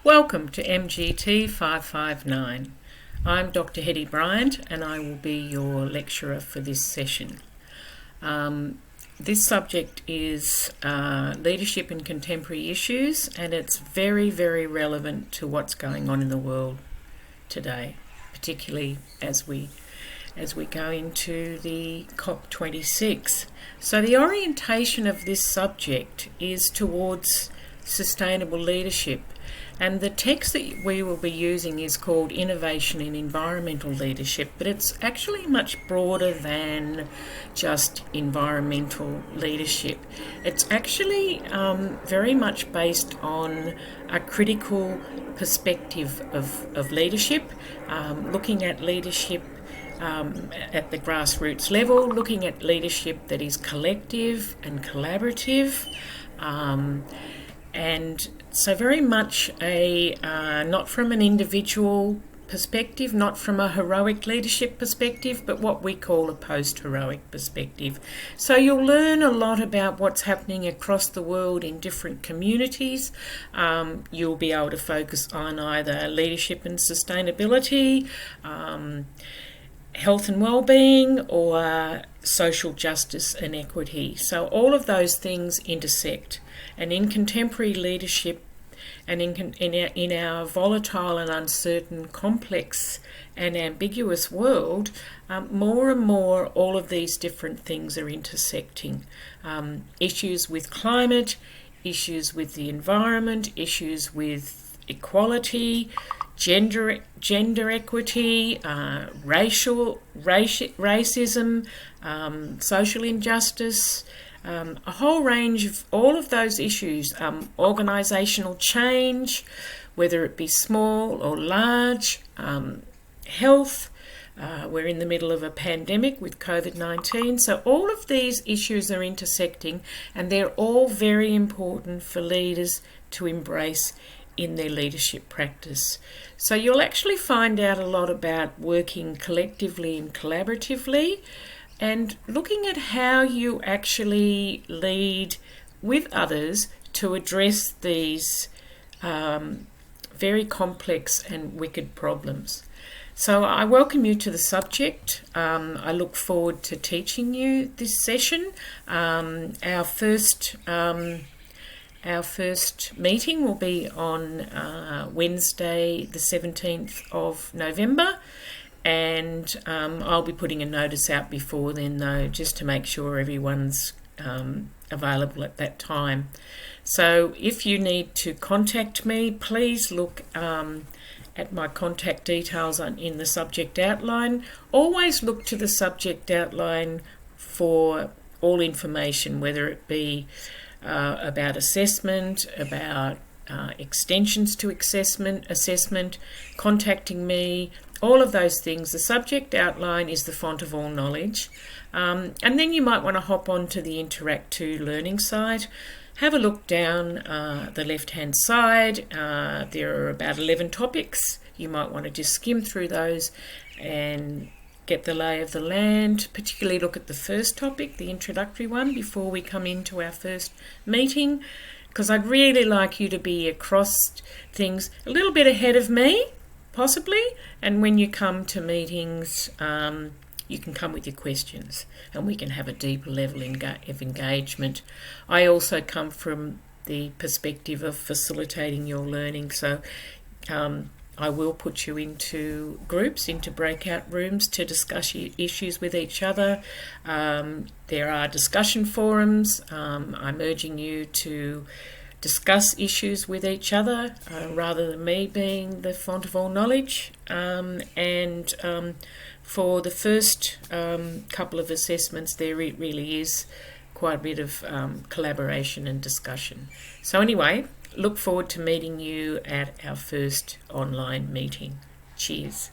Welcome to MGT559. I'm Dr. Hetty Bryant and I will be your lecturer for this session. This subject is leadership in contemporary issues, and it's very, very relevant to what's going on in the world today, particularly as we go into the COP26. So the orientation of this subject is towards sustainable leadership, and the text that we will be using is called Innovation in Environmental Leadership, but it's actually much broader than just environmental leadership. It's actually very much based on a critical perspective of leadership, looking at leadership at the grassroots level, looking at leadership that is collective and collaborative, and so very much not from an individual perspective, not from a heroic leadership perspective, but what we call a post-heroic perspective. So you'll learn a lot about what's happening across the world in different communities. You'll be able to focus on either leadership and sustainability, health and well-being, or social justice and equity. So all of those things intersect. And in contemporary leadership, and in our volatile and uncertain, complex and ambiguous world, more and more all of these different things are intersecting. Issues with climate, issues with the environment, issues with equality, gender equity, racism, social injustice, a whole range of all of those issues, organisational change, whether it be small or large, health. We're in the middle of a pandemic with COVID-19, so all of these issues are intersecting, and they're all very important for leaders to embrace in their leadership practice. So you'll actually find out a lot about working collectively and collaboratively, and looking at how you actually lead with others to address these very complex and wicked problems. So I welcome you to the subject. I look forward to teaching you this session. Our first meeting will be on Wednesday the 17th of November. And I'll be putting a notice out before then, though, just to make sure everyone's available at that time. So if you need to contact me, please look at my contact details in the subject outline. Always look to the subject outline for all information, whether it be about assessment, about extensions to assessment, contacting me, all of those things. The subject outline is the font of all knowledge. And then you might want to hop onto the Interact 2 learning site. Have a look down the left-hand side. There are about 11 topics. You might want to just skim through those and get the lay of the land, particularly look at the first topic, the introductory one, before we come into our first meeting, because I'd really like you to be across things a little bit ahead of me, possibly, and when you come to meetings, you can come with your questions and we can have a deeper level of engagement. I also come from the perspective of facilitating your learning, so I will put you into groups, into breakout rooms to discuss issues with each other. There are discussion forums. I'm urging you to discuss issues with each other rather than me being the font of all knowledge. And for the first couple of assessments, there really is quite a bit of collaboration and discussion. So anyway, look forward to meeting you at our first online meeting. Cheers.